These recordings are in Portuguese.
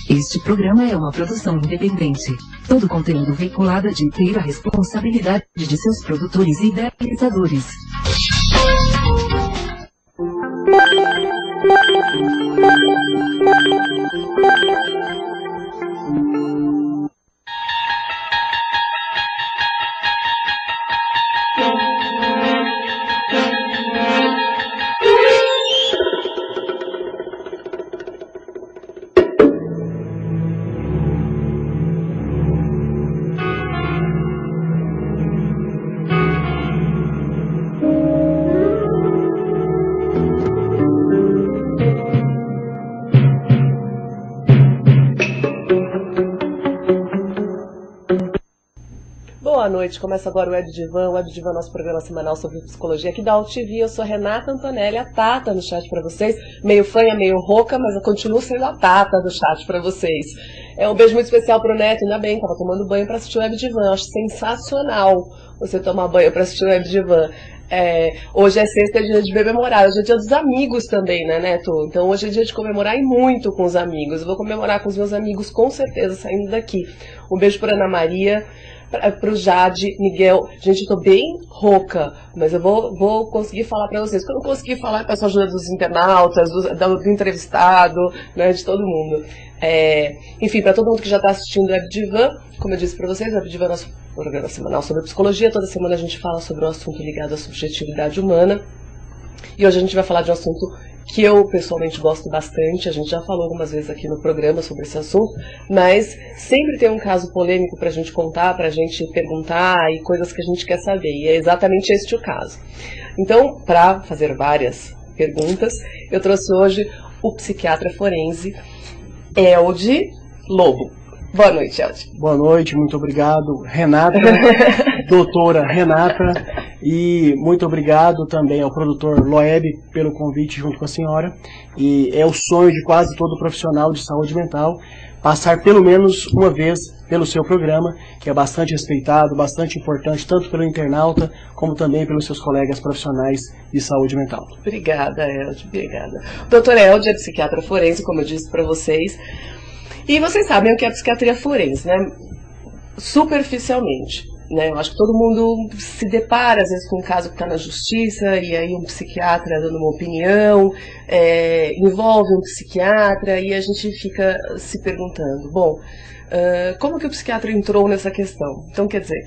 Este programa é uma produção independente. Todo conteúdo veiculado é de inteira responsabilidade de seus produtores e idealizadores. Boa noite, começa agora o Web Divan, nosso programa semanal sobre psicologia aqui da AltV. Eu sou Renata Antonelli, a Tata no chat pra vocês, meio fanha, meio rouca, mas eu continuo sendo a Tata do chat pra vocês. É um beijo muito especial pro Neto, ainda bem, tava tomando banho pra assistir o Web Divan, eu acho sensacional você tomar banho pra assistir o Web Divan. Hoje é sexta, é dia de comemorar, hoje é dia dos amigos também, né, Neto? Então hoje é dia de comemorar e muito com os amigos. Eu vou comemorar com os meus amigos, com certeza, saindo daqui. Um beijo pra Ana Maria, pro Jade, Miguel. Gente, eu tô bem rouca, mas eu vou conseguir falar pra vocês. Porque eu não consegui falar, peço ajuda dos internautas, do entrevistado, né, de todo mundo. Enfim, pra todo mundo que já tá assistindo o Web Divan, como eu disse pra vocês, o Web Divan é nosso programa semanal sobre psicologia. Toda semana a gente fala sobre um assunto ligado à subjetividade humana. E hoje a gente vai falar de um assunto que eu pessoalmente gosto bastante. A gente já falou algumas vezes aqui no programa sobre esse assunto, mas sempre tem um caso polêmico pra gente contar, pra gente perguntar e coisas que a gente quer saber. E é exatamente este o caso. Então, para fazer várias perguntas, eu trouxe hoje o psiquiatra forense Elde Lobo. Boa noite, Elde. Boa noite, muito obrigado, Renata, doutora Renata, e muito obrigado também ao produtor Loeb pelo convite junto com a senhora. E é o sonho de quase todo profissional de saúde mental passar pelo menos uma vez pelo seu programa, que é bastante respeitado, bastante importante, tanto pelo internauta como também pelos seus colegas profissionais de saúde mental. Obrigada, Elde, obrigada. O doutor Elde é psiquiatra forense, como eu disse para vocês. E vocês sabem o que é psiquiatria forense, né? Superficialmente, né? Eu acho que todo mundo se depara, às vezes, com um caso que está na justiça, e aí um psiquiatra dando uma opinião, envolve um psiquiatra, e a gente fica se perguntando, bom, como que o psiquiatra entrou nessa questão? Então, quer dizer,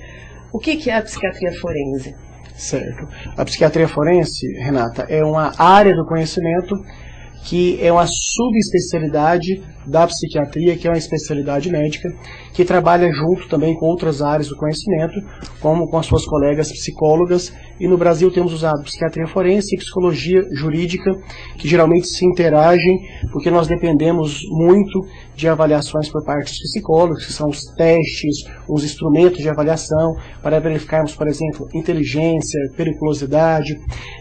o que é a psiquiatria forense? Certo. A psiquiatria forense, Renata, é uma área do conhecimento que é uma subespecialidade da psiquiatria, que é uma especialidade médica, que trabalha junto também com outras áreas do conhecimento, como com as suas colegas psicólogas, e no Brasil temos usado psiquiatria forense e psicologia jurídica, que geralmente se interagem, porque nós dependemos muito de avaliações por parte dos psicólogos, que são os testes, os instrumentos de avaliação, para verificarmos, por exemplo, inteligência, periculosidade.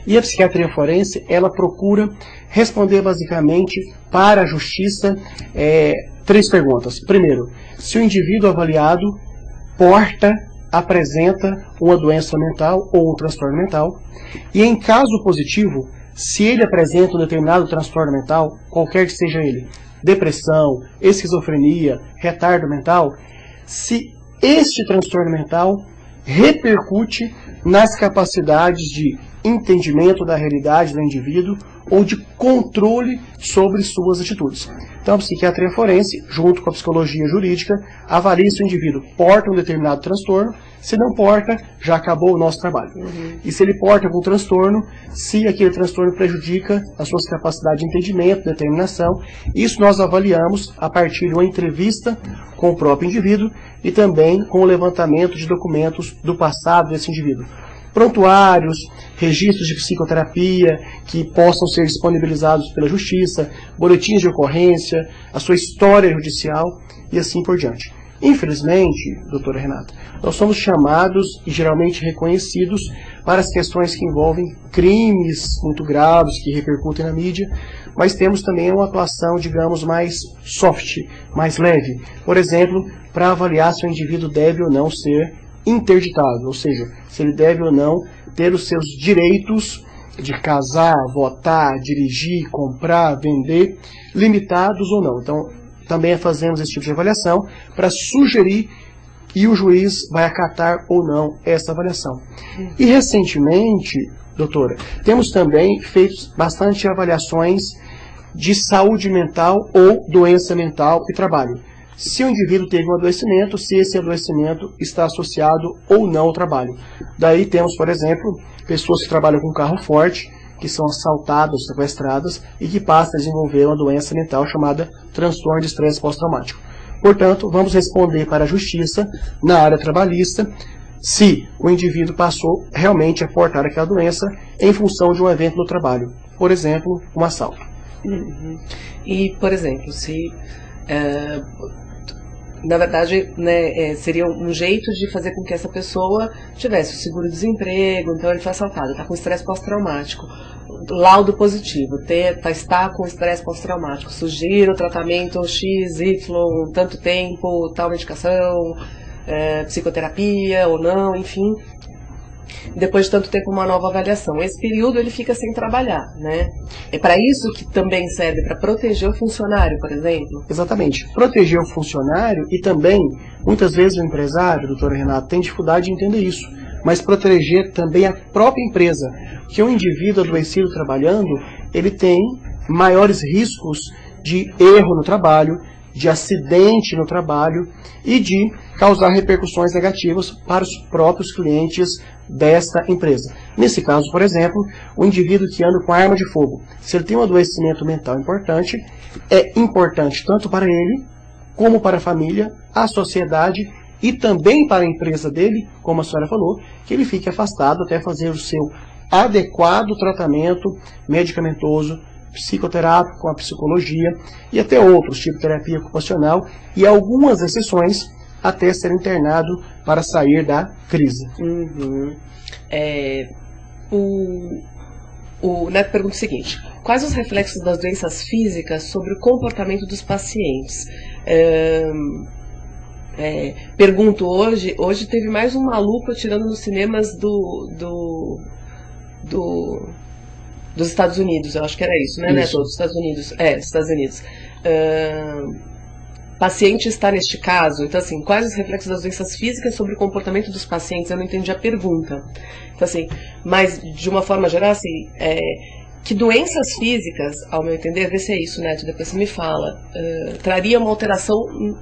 E a psiquiatria forense, ela procura responder basicamente para a justiça 3 perguntas. Primeiro, se o indivíduo avaliado apresenta uma doença mental ou um transtorno mental, e em caso positivo, se ele apresenta um determinado transtorno mental, qualquer que seja ele, depressão, esquizofrenia, retardo mental, se este transtorno mental repercute nas capacidades de entendimento da realidade do indivíduo ou de controle sobre suas atitudes. Então, a psiquiatria forense, junto com a psicologia jurídica, avalia se o indivíduo porta um determinado transtorno. Se não porta, já acabou o nosso trabalho. E se ele porta algum transtorno, se aquele transtorno prejudica as suas capacidades de entendimento, determinação, isso nós avaliamos a partir de uma entrevista com o próprio indivíduo e também com o levantamento de documentos do passado desse indivíduo. Prontuários, registros de psicoterapia que possam ser disponibilizados pela justiça, boletins de ocorrência, a sua história judicial e assim por diante. Infelizmente, doutora Renata, nós somos chamados e geralmente reconhecidos para as questões que envolvem crimes muito graves, que repercutem na mídia, mas temos também uma atuação, digamos, mais soft, mais leve. Por exemplo, para avaliar se o indivíduo deve ou não ser interditado, ou seja, se ele deve ou não ter os seus direitos de casar, votar, dirigir, comprar, vender, limitados ou não. Então, também fazemos esse tipo de avaliação para sugerir e o juiz vai acatar ou não essa avaliação. E recentemente, doutora, temos também feito bastante avaliações de saúde mental ou doença mental e trabalho. Se o indivíduo teve um adoecimento, se esse adoecimento está associado ou não ao trabalho. Daí temos, por exemplo, pessoas que trabalham com carro forte, que são assaltadas, sequestradas e que passam a desenvolver uma doença mental chamada transtorno de estresse pós-traumático. Portanto, vamos responder para a justiça, na área trabalhista, se o indivíduo passou realmente a portar aquela doença em função de um evento no trabalho. Por exemplo, um assalto. E, por exemplo, se... na verdade, né, seria um jeito de fazer com que essa pessoa tivesse o seguro-desemprego, então ele foi assaltado, está com estresse pós-traumático. Laudo positivo, está com estresse pós-traumático, sugiro tratamento X, Y, tanto tempo, tal medicação, psicoterapia ou não, enfim. Depois de tanto tempo, uma nova avaliação. Esse período ele fica sem trabalhar, né? É para isso que também serve, para proteger o funcionário, por exemplo? Exatamente. Proteger o funcionário e também, muitas vezes o empresário, doutora Renata, tem dificuldade de entender isso, mas proteger também a própria empresa. Porque um indivíduo adoecido trabalhando, ele tem maiores riscos de erro no trabalho, de acidente no trabalho e de causar repercussões negativas para os próprios clientes desta empresa. Nesse caso, por exemplo, o indivíduo que anda com arma de fogo, se ele tem um adoecimento mental importante, é importante tanto para ele, como para a família, a sociedade e também para a empresa dele, como a senhora falou, que ele fique afastado até fazer o seu adequado tratamento medicamentoso, psicoterápico, com a psicologia e até outros, tipo terapia ocupacional e algumas exceções até ser internado para sair da crise. O Neto pergunta o seguinte: quais os reflexos das doenças físicas sobre o comportamento dos pacientes? Pergunto, hoje teve mais um maluco atirando nos cinemas dos Estados Unidos, eu acho que era isso, né, Neto? Dos Estados Unidos. Estados Unidos. Paciente está neste caso, então assim, quais os reflexos das doenças físicas sobre o comportamento dos pacientes? Eu não entendi a pergunta. Então assim, mas de uma forma geral, assim, que doenças físicas, ao meu entender, vê se é isso, Neto, depois você me fala, traria uma alteração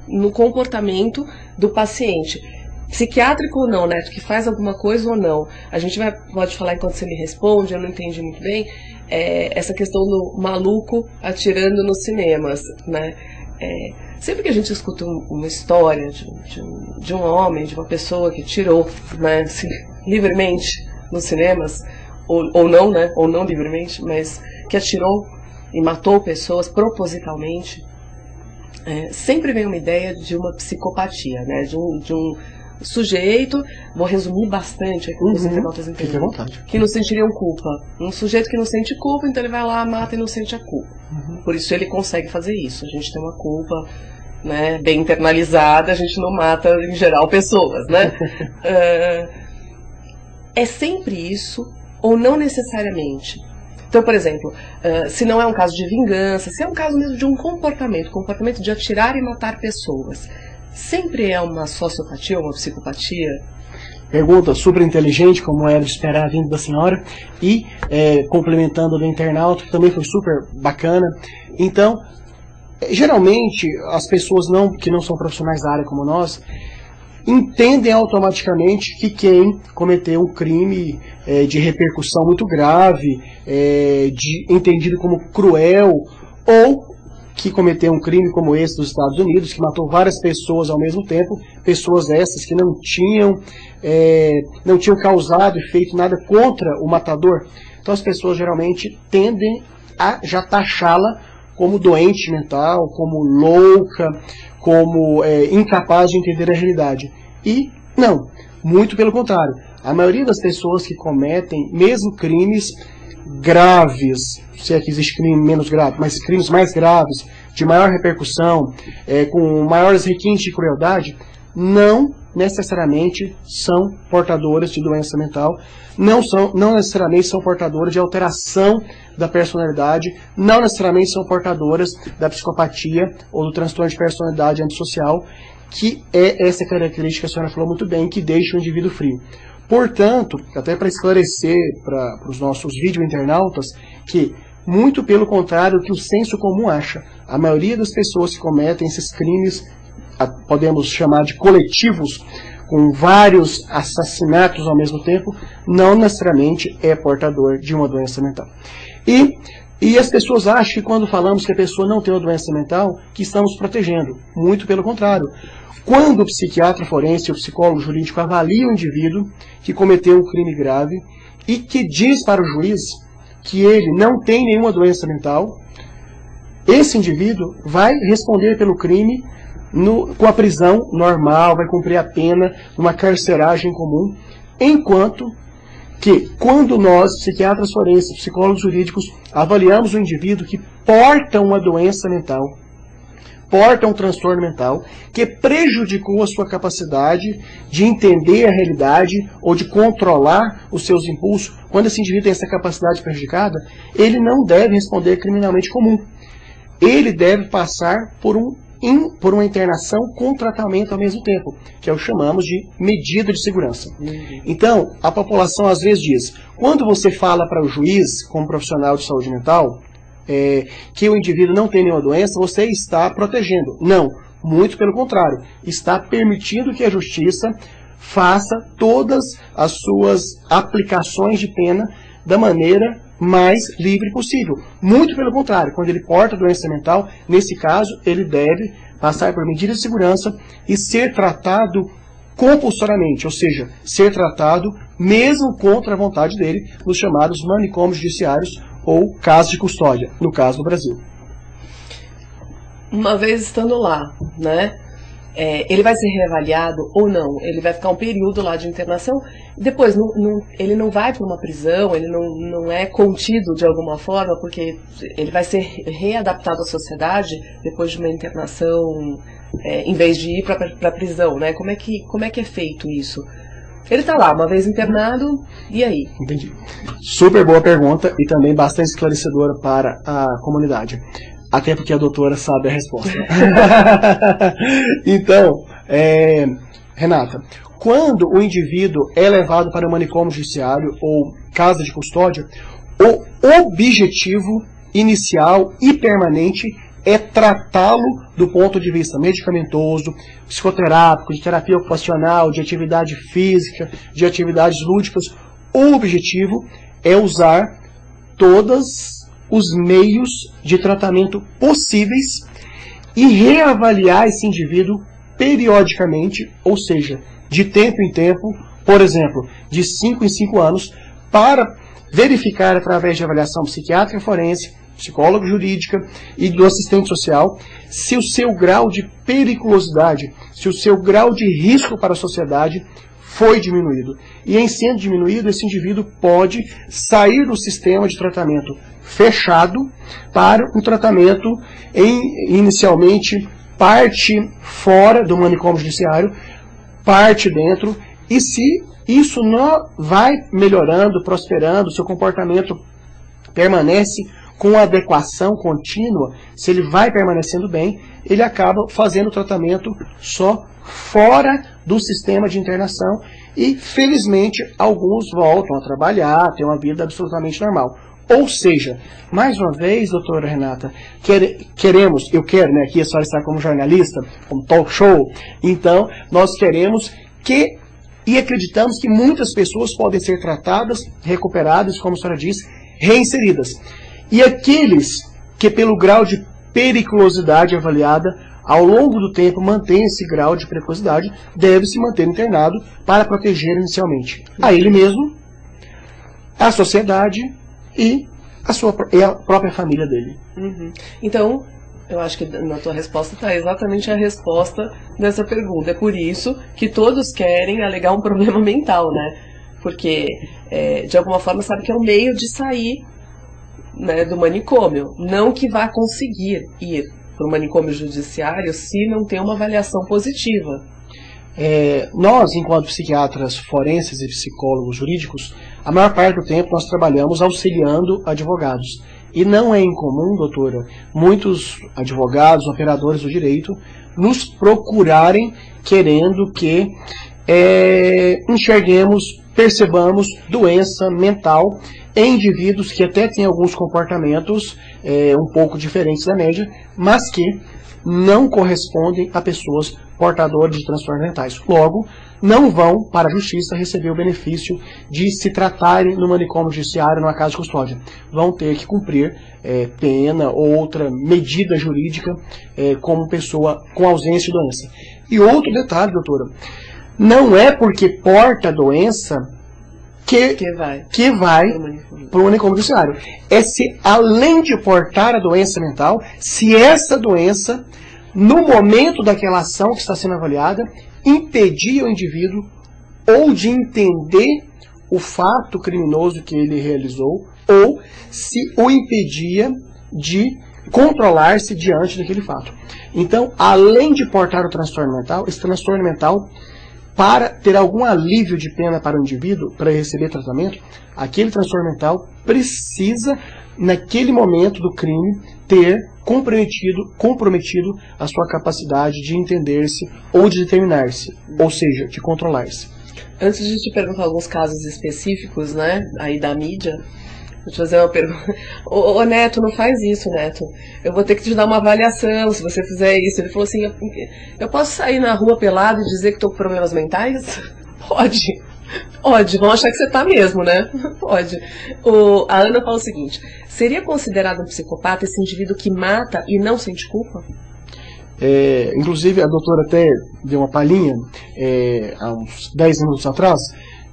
no comportamento do paciente. Psiquiátrico ou não, Neto, que faz alguma coisa ou não. A gente pode falar enquanto você me responde, eu não entendi muito bem, essa questão do maluco atirando nos cinemas, né? Sempre que a gente escuta uma história de um homem, de uma pessoa que tirou, né, assim, livremente nos cinemas, ou não, né, ou não livremente, mas que atirou e matou pessoas propositalmente, sempre vem uma ideia de uma psicopatia, né, de um sujeito, vou resumir bastante aqui, você tem notas Fique à vontade. que não sentiriam culpa. Um sujeito que não sente culpa, então ele vai lá, mata e não sente a culpa. Por isso ele consegue fazer isso. A gente tem uma culpa, né, bem internalizada, a gente não mata, em geral, pessoas, né? É sempre isso, ou não necessariamente? Então, por exemplo, se não é um caso de vingança, se é um caso mesmo de um comportamento de atirar e matar pessoas, sempre é uma sociopatia, uma psicopatia? Pergunta super inteligente, como era de esperar vindo da senhora, e complementando do internauta, que também foi super bacana. Então, geralmente, as pessoas que não são profissionais da área como nós, entendem automaticamente que quem cometeu um crime de repercussão muito grave, entendido como cruel, ou que cometeu um crime como esse dos Estados Unidos, que matou várias pessoas ao mesmo tempo, pessoas essas que não tinham causado e feito nada contra o matador. Então as pessoas geralmente tendem a já taxá-la como doente mental, como louca, como incapaz de entender a realidade. E não, muito pelo contrário. A maioria das pessoas que cometem mesmo crimes graves, se é que existe crime menos grave, mas crimes mais graves, de maior repercussão, com maiores requintes de crueldade, não necessariamente são portadoras de doença mental, não necessariamente são portadoras de alteração da personalidade, não necessariamente são portadoras da psicopatia ou do transtorno de personalidade antissocial, que é essa característica que a senhora falou muito bem, que deixa o indivíduo frio. Portanto, até para esclarecer para os nossos vídeo-internautas, que muito pelo contrário do que o senso comum acha, a maioria das pessoas que cometem esses crimes, podemos chamar de coletivos, com vários assassinatos ao mesmo tempo, não necessariamente é portador de uma doença mental. E as pessoas acham que quando falamos que a pessoa não tem uma doença mental, que estamos protegendo. Muito pelo contrário. Quando o psiquiatra forense ou o psicólogo jurídico avalia o indivíduo que cometeu um crime grave e que diz para o juiz que ele não tem nenhuma doença mental, esse indivíduo vai responder pelo crime com a prisão normal, vai cumprir a pena numa carceragem comum, enquanto que quando nós, psiquiatras forenses, psicólogos jurídicos, avaliamos o indivíduo que porta uma doença mental, porta um transtorno mental, que prejudicou a sua capacidade de entender a realidade ou de controlar os seus impulsos, quando esse indivíduo tem essa capacidade prejudicada, ele não deve responder criminalmente comum. Ele deve passar por uma internação com tratamento ao mesmo tempo, que é o que chamamos de medida de segurança. Então, a população às vezes diz, quando você fala para o juiz, como profissional de saúde mental, que o indivíduo não tem nenhuma doença, você está protegendo. Não, muito pelo contrário, está permitindo que a justiça faça todas as suas aplicações de pena da maneira mais livre possível. Muito pelo contrário, quando ele porta doença mental, nesse caso, ele deve passar por medidas de segurança e ser tratado compulsoriamente, ou seja, ser tratado mesmo contra a vontade dele, nos chamados manicômios judiciários ou casos de custódia, no caso do Brasil. Uma vez estando lá, né? Ele vai ser reavaliado ou não? Ele vai ficar um período lá de internação, depois ele não vai para uma prisão, ele não é contido de alguma forma, porque ele vai ser readaptado à sociedade depois de uma internação, em vez de ir para a prisão, né? Como é que é feito isso? Ele está lá, uma vez internado, e aí? Entendi. Super boa pergunta e também bastante esclarecedora para a comunidade. Até porque a doutora sabe a resposta. Então, Renata, quando o indivíduo é levado para o manicômio judiciário ou casa de custódia, o objetivo inicial e permanente é tratá-lo do ponto de vista medicamentoso, psicoterápico, de terapia ocupacional, de atividade física, de atividades lúdicas. O objetivo é usar todos os meios de tratamento possíveis e reavaliar esse indivíduo periodicamente, ou seja, de tempo em tempo, por exemplo, de 5 em 5 anos, para verificar através de avaliação psiquiátrica forense, psicóloga jurídica e do assistente social, se o seu grau de periculosidade, se o seu grau de risco para a sociedade foi diminuído. E em sendo diminuído, esse indivíduo pode sair do sistema de tratamento fechado para um tratamento inicialmente parte fora do manicômio judiciário, parte dentro, e se isso não vai melhorando, prosperando, seu comportamento permanece com adequação contínua, se ele vai permanecendo bem, ele acaba fazendo o tratamento só fora do sistema de internação e, felizmente, alguns voltam a trabalhar, têm uma vida absolutamente normal. Ou seja, mais uma vez, doutora Renata, eu quero, né, aqui a senhora está como jornalista, como talk show, então nós queremos e acreditamos que muitas pessoas podem ser tratadas, recuperadas, como a senhora disse, reinseridas. E aqueles que pelo grau de periculosidade avaliada, ao longo do tempo mantém esse grau de periculosidade, deve se manter internado para proteger inicialmente a ele mesmo, a sociedade e a própria família dele. Uhum. Então, eu acho que na tua resposta está exatamente a resposta dessa pergunta. É por isso que todos querem alegar um problema mental, né? Porque, de alguma forma, sabe que é um meio de sair, né, do manicômio. Não que vá conseguir ir para o manicômio judiciário se não tem uma avaliação positiva. Nós, enquanto psiquiatras forenses e psicólogos jurídicos, a maior parte do tempo nós trabalhamos auxiliando advogados. E não é incomum, doutora, muitos advogados, operadores do direito, nos procurarem querendo que enxerguemos, percebamos doença mental em indivíduos que até têm alguns comportamentos um pouco diferentes da média, mas que não correspondem a pessoas portadoras de transtornos mentais. Logo, não vão para a justiça receber o benefício de se tratarem no manicômio judiciário, numa casa de custódia. Vão ter que cumprir pena ou outra medida jurídica como pessoa com ausência de doença. E outro detalhe, doutora, não é porque porta a doença que vai para o manicômio judiciário. É se, além de portar a doença mental, se essa doença, no momento daquela ação que está sendo avaliada, impedir o indivíduo ou de entender o fato criminoso que ele realizou, ou se o impedia de controlar-se diante daquele fato. Então, além de portar o transtorno mental, esse transtorno mental, para ter algum alívio de pena para o indivíduo, para receber tratamento, aquele transtorno mental precisa, naquele momento do crime, ter comprometido a sua capacidade de entender-se ou de determinar-se, ou seja, de controlar-se. Antes de te perguntar alguns casos específicos, né, aí da mídia, vou te fazer uma pergunta. Ô Neto, não faz isso, Neto. Eu vou ter que te dar uma avaliação se você fizer isso. Ele falou assim, eu posso sair na rua pelado e dizer que estou com problemas mentais? Pode. Pode. Vão achar que você tá mesmo, né? Pode. A Ana fala o seguinte, seria considerado um psicopata esse indivíduo que mata e não sente culpa? Inclusive, a doutora até deu uma palhinha há uns 10 minutos atrás.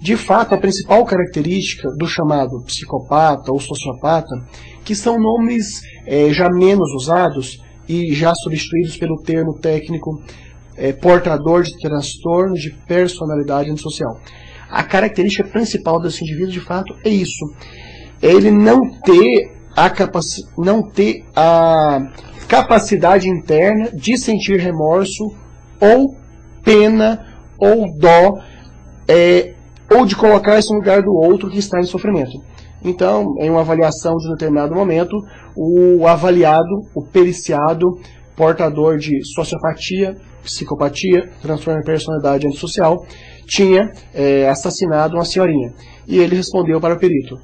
De fato, a principal característica do chamado psicopata ou sociopata, que são nomes já menos usados e já substituídos pelo termo técnico portador de transtorno de personalidade antissocial. A característica principal desse indivíduo, de fato, é isso. Ele não ter a capacidade interna de sentir remorso ou pena ou dó, ou de colocar-se no lugar do outro que está em sofrimento. Então, em uma avaliação de um determinado momento, o avaliado, o periciado, portador de sociopatia, psicopatia, transtorno de personalidade antissocial, tinha assassinado uma senhorinha. E ele respondeu para o perito,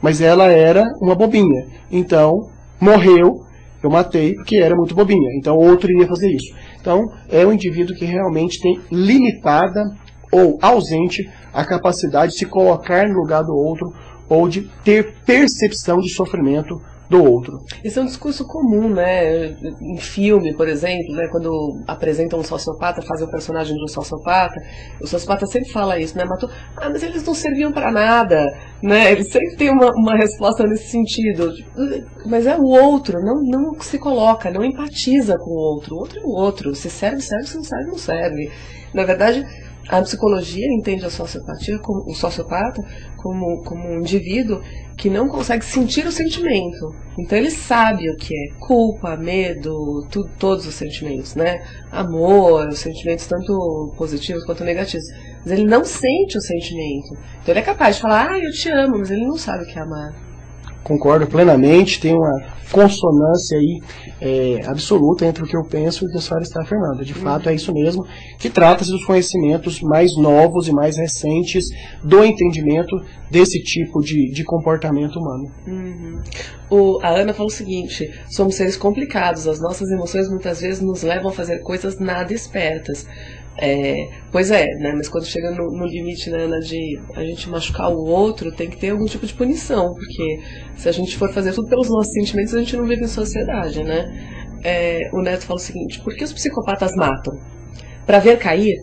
mas ela era uma bobinha, então morreu, eu matei porque era muito bobinha, então outro iria fazer isso. Então, é um indivíduo que realmente tem limitada ou ausente a capacidade de se colocar no lugar do outro ou de ter percepção de sofrimento do outro. Esse é um discurso comum, né? Em filme, por exemplo, né? Quando apresentam um sociopata, fazem o personagem de um sociopata, o sociopata sempre fala isso, né? Matou, mas eles não serviam para nada, né? Ele sempre tem uma resposta nesse sentido. Mas é o outro, não se coloca, não empatiza com o outro. O outro é o outro. Se serve, serve, se não serve, não serve. Na verdade, a psicologia entende a sociopatia, o sociopata como um indivíduo que não consegue sentir o sentimento. Então ele sabe o que é culpa, medo, todos os sentimentos, né? Amor, os sentimentos tanto positivos quanto negativos. Mas ele não sente o sentimento. Então ele é capaz de falar, eu te amo, mas ele não sabe o que é amar. Concordo plenamente, tem uma consonância aí absoluta entre o que eu penso e o que a senhora está afirmando. De fato, é isso mesmo, que trata-se dos conhecimentos mais novos e mais recentes do entendimento desse tipo de comportamento humano. A Ana falou o seguinte, somos seres complicados, as nossas emoções muitas vezes nos levam a fazer coisas nada espertas. Pois é, né? Mas quando chega no limite, né, Ana, de a gente machucar o outro, tem que ter algum tipo de punição, porque se a gente for fazer tudo pelos nossos sentimentos, a gente não vive em sociedade, né? O Neto fala o seguinte, por que os psicopatas matam? Para ver cair?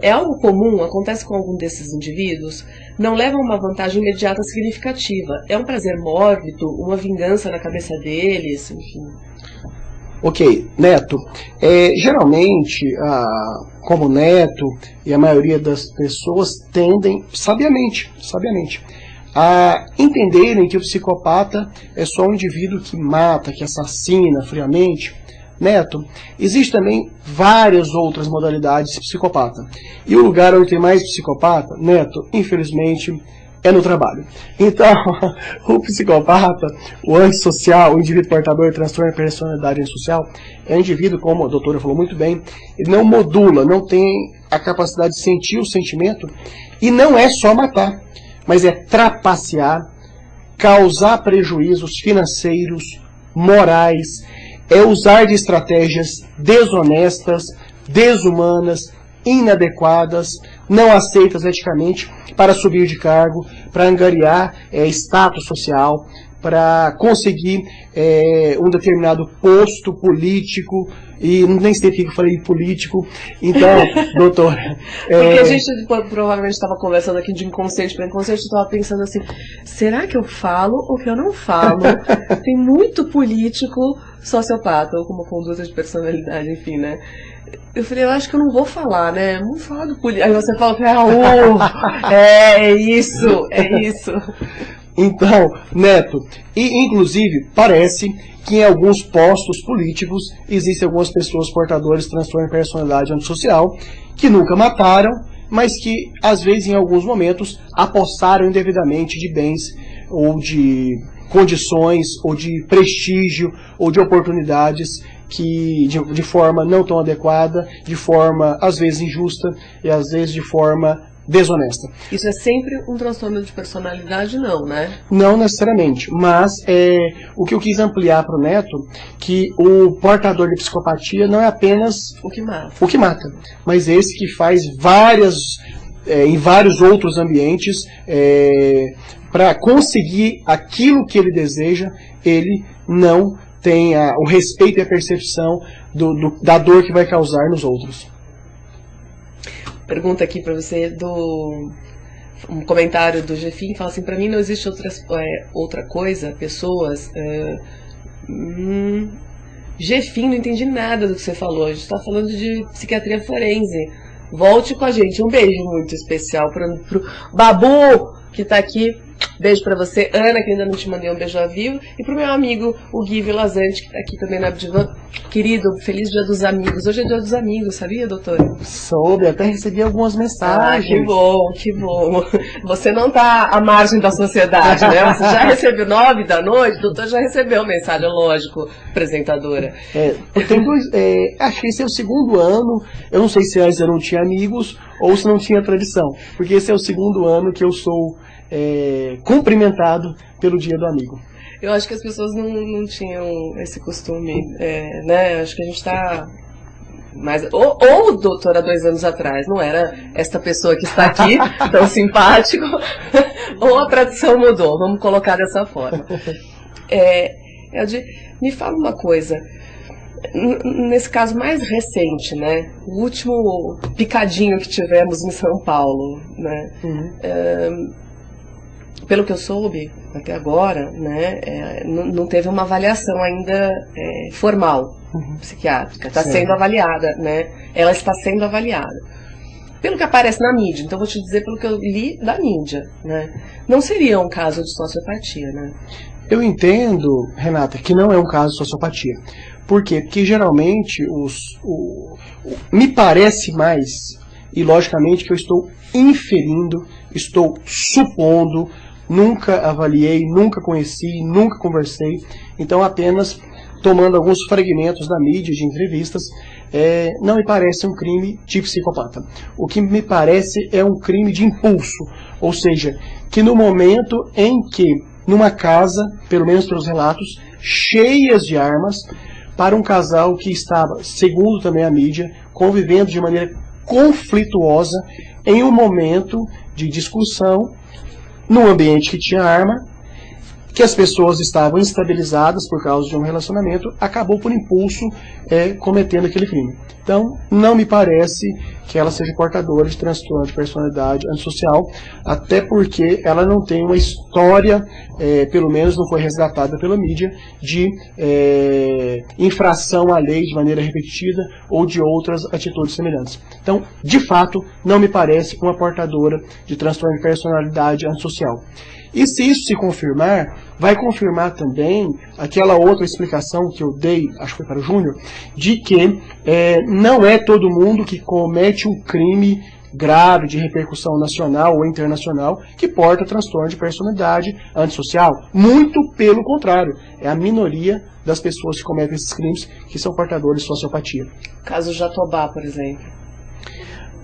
É algo comum, acontece com algum desses indivíduos, não leva a uma vantagem imediata significativa, é um prazer mórbido, uma vingança na cabeça deles, enfim. Ok, Neto, geralmente, como Neto e a maioria das pessoas tendem, sabiamente, a entenderem que o psicopata é só um indivíduo que mata, que assassina friamente, Neto, existe também várias outras modalidades de psicopata. E o lugar onde tem mais psicopata, Neto, infelizmente, é no trabalho. Então, o psicopata, o antissocial, o indivíduo portador de transtorno de personalidade antissocial, é um indivíduo, como a doutora falou muito bem, ele não modula, não tem a capacidade de sentir o sentimento, e não é só matar, mas é trapacear, causar prejuízos financeiros, morais, é usar de estratégias desonestas, desumanas, inadequadas, não aceitas eticamente para subir de cargo, para angariar status social, para conseguir um determinado posto político, e nem sei porque eu falei político, então, doutora... Porque a gente provavelmente estava conversando aqui de inconsciente para inconsciente, eu estava pensando assim, será que eu falo ou que eu não falo? Tem muito político sociopata, ou com uma conduta de personalidade, enfim, né? Eu falei, eu acho que eu não vou falar, né? Não vou falar do político. Aí você fala, é isso, é isso. Então, Neto, e inclusive parece que em alguns postos políticos existem algumas pessoas portadoras de transtorno de personalidade antissocial que nunca mataram, mas que às vezes em alguns momentos apossaram indevidamente de bens ou de condições ou de prestígio ou de oportunidades que de forma não tão adequada, de forma às vezes injusta e às vezes de forma desonesta. Isso é sempre um transtorno de personalidade, não, né? Não necessariamente, mas o que eu quis ampliar para o Neto, que o portador de psicopatia não é apenas o que mata, mas esse que faz em vários outros ambientes, para conseguir aquilo que ele deseja, ele não tem o respeito e a percepção da dor que vai causar nos outros. Pergunta aqui para você um comentário do Jefim, fala assim, para mim não existe outra coisa, pessoas... Jefim, não entendi nada do que você falou, a gente está falando de psiquiatria forense. Volte com a gente, um beijo muito especial pro Babu, que está aqui. Beijo pra você, Ana, que ainda não te mandei um beijo ao vivo, e pro meu amigo, o Gui Vilazante, que tá aqui também na Abdivan. Querido, feliz Dia dos Amigos. Hoje é Dia dos Amigos, sabia, doutora? Soube, até recebi algumas mensagens. Ah, que bom, que bom. Você não tá à margem da sociedade, né? Você já recebeu 9 da noite, o doutor já recebeu mensagem, lógico, apresentadora. Acho que esse é o segundo ano, eu não sei se antes eu não tinha amigos ou se não tinha tradição, porque esse é o segundo ano que eu sou cumprimentado pelo Dia do Amigo. Eu acho que as pessoas não tinham esse costume, né? Acho que a gente está mais... Ou o doutor há 2 anos atrás não era esta pessoa que está aqui, tão simpático, ou a tradição mudou, vamos colocar dessa forma. Eldi, me fala uma coisa, nesse caso mais recente, né? O último picadinho que tivemos em São Paulo, né? Pelo que eu soube até agora, né, não teve uma avaliação ainda formal, psiquiátrica. Está sendo avaliada, né? Ela está sendo avaliada. Pelo que aparece na mídia, então vou te dizer pelo que eu li da mídia, né? Não seria um caso de sociopatia, né? Eu entendo, Renata, que não é um caso de sociopatia. Por quê? Porque geralmente me parece mais, e logicamente que eu estou inferindo, estou supondo, nunca avaliei, nunca conheci, nunca conversei, então apenas tomando alguns fragmentos da mídia, de entrevistas, não me parece um crime de psicopata. O que me parece é um crime de impulso, ou seja, que no momento em que, numa casa, pelo menos pelos relatos, cheias de armas, para um casal que estava, segundo também a mídia, convivendo de maneira conflituosa, em um momento de discussão, num ambiente que tinha arma, que as pessoas estavam instabilizadas por causa de um relacionamento, acabou por impulso cometendo aquele crime. Então, não me parece que ela seja portadora de transtorno de personalidade antissocial, até porque ela não tem uma história, pelo menos não foi resgatada pela mídia, de infração à lei de maneira repetida ou de outras atitudes semelhantes. Então, de fato, não me parece uma portadora de transtorno de personalidade antissocial. E se isso se confirmar, vai confirmar também aquela outra explicação que eu dei, acho que foi para o Júnior, de que não é todo mundo que comete um crime grave de repercussão nacional ou internacional que porta transtorno de personalidade antissocial. Muito pelo contrário, é a minoria das pessoas que cometem esses crimes que são portadores de sociopatia. Caso Jatobá, por exemplo.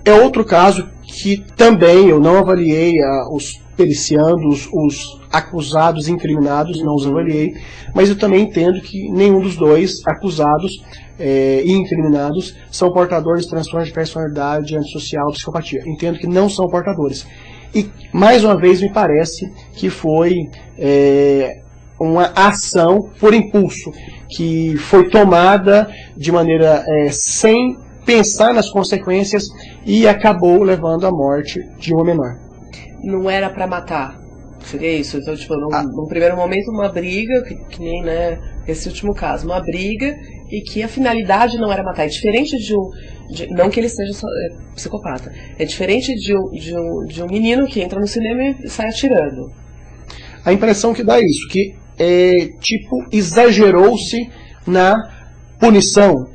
É outro caso que também eu não avaliei os periciandos, os acusados incriminados, não os avaliei, mas eu também entendo que nenhum dos dois acusados e incriminados são portadores de transtorno de personalidade antissocial, psicopatia. Entendo que não são portadores. E, mais uma vez, me parece que foi uma ação por impulso, que foi tomada de maneira sem pensar nas consequências e acabou levando à morte de uma menor. Não era para matar, seria isso? Então, tipo, num primeiro momento, uma briga, que nem, né, esse último caso, uma briga, e que a finalidade não era matar. É diferente não que ele seja psicopata, é diferente de um menino que entra no cinema e sai atirando. A impressão que dá é isso, que exagerou-se na punição,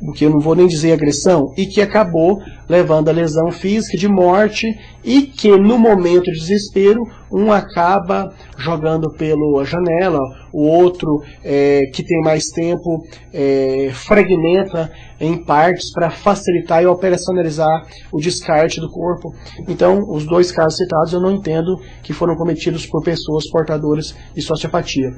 porque eu não vou nem dizer agressão, e que acabou levando a lesão física de morte, e que no momento de desespero, um acaba jogando pela janela, o outro, que tem mais tempo, fragmenta em partes para facilitar e operacionalizar o descarte do corpo. Então, os dois casos citados eu não entendo que foram cometidos por pessoas portadoras de sociopatia.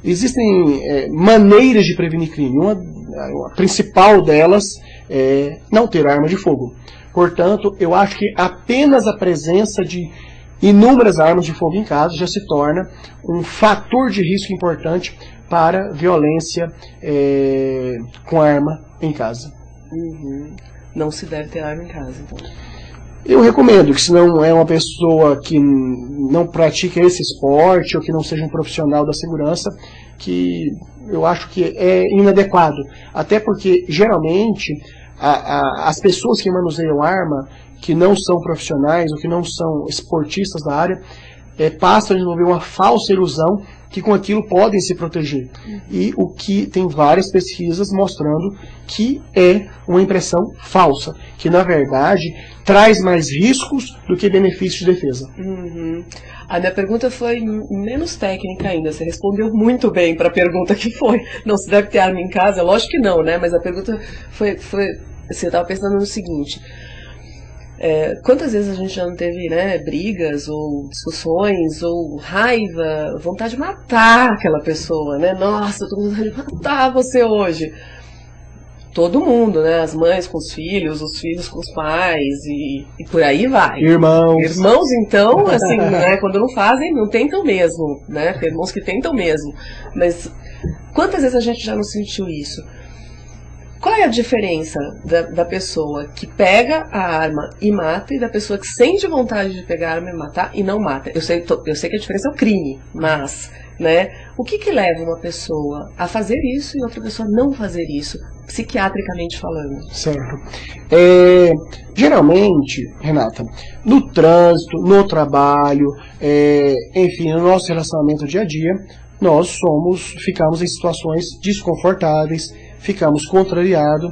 Existem maneiras de prevenir crime. A principal delas é não ter arma de fogo. Portanto, eu acho que apenas a presença de inúmeras armas de fogo em casa já se torna um fator de risco importante para violência com arma em casa. Uhum. Não se deve ter arma em casa, então. Eu recomendo que, se não é uma pessoa que não pratica esse esporte ou que não seja um profissional da segurança, que eu acho que é inadequado. Até porque, geralmente, as pessoas que manuseiam arma, que não são profissionais ou que não são esportistas da área, passam a desenvolver uma falsa ilusão que com aquilo podem se proteger. E o que tem várias pesquisas mostrando que é uma impressão falsa, que na verdade traz mais riscos do que benefícios de defesa. Uhum. A minha pergunta foi menos técnica ainda, você respondeu muito bem para a pergunta que foi. Não se deve ter arma em casa? Lógico que não, né? Mas a pergunta foi assim, eu estava pensando no seguinte: quantas vezes a gente já não teve, né, brigas ou discussões ou raiva, vontade de matar aquela pessoa, né? Nossa, eu tô com vontade de matar você hoje. Todo mundo, né? As mães com os filhos com os pais e por aí vai. Irmãos, então, assim, né, quando não fazem, não tentam mesmo, né? Tem irmãos que tentam mesmo. Mas quantas vezes a gente já não sentiu isso? Qual é a diferença da pessoa que pega a arma e mata e da pessoa que sente vontade de pegar a arma e matar e não mata? Eu sei que a diferença é o crime, mas, né, o que leva uma pessoa a fazer isso e outra pessoa a não fazer isso, psiquiatricamente falando? Certo. Geralmente, Renata, no trânsito, no trabalho, enfim, no nosso relacionamento dia a dia, nós ficamos em situações desconfortáveis, ficamos contrariados,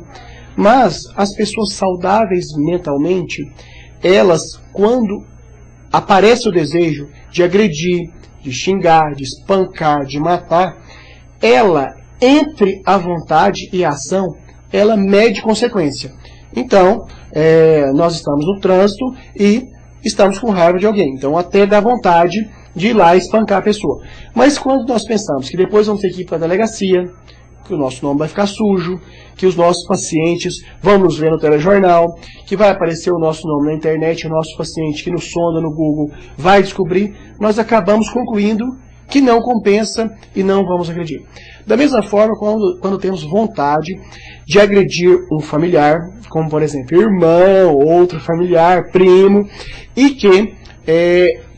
mas as pessoas saudáveis mentalmente, elas, quando aparece o desejo de agredir, de xingar, de espancar, de matar, ela, entre a vontade e a ação, ela mede consequência. Então, nós estamos no trânsito e estamos com raiva de alguém, então até dá vontade de ir lá e espancar a pessoa. Mas quando nós pensamos que depois vamos ter que ir para a delegacia, que o nosso nome vai ficar sujo, que os nossos pacientes vão nos ver no telejornal, que vai aparecer o nosso nome na internet, o nosso paciente que nos sonda no Google vai descobrir, nós acabamos concluindo que não compensa e não vamos agredir. Da mesma forma, quando temos vontade de agredir um familiar, como por exemplo irmão, outro familiar, primo, e que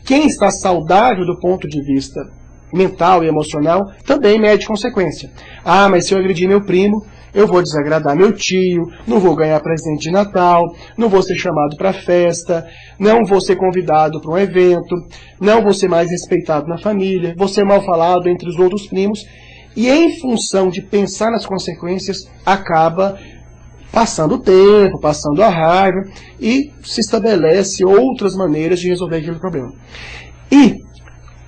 quem está saudável do ponto de vista mental e emocional também mede consequência. Ah, mas se eu agredir meu primo, eu vou desagradar meu tio, não vou ganhar presente de Natal, não vou ser chamado para festa, não vou ser convidado para um evento, não vou ser mais respeitado na família, vou ser mal falado entre os outros primos. E em função de pensar nas consequências, acaba passando o tempo, passando a raiva e se estabelece outras maneiras de resolver aquele problema. E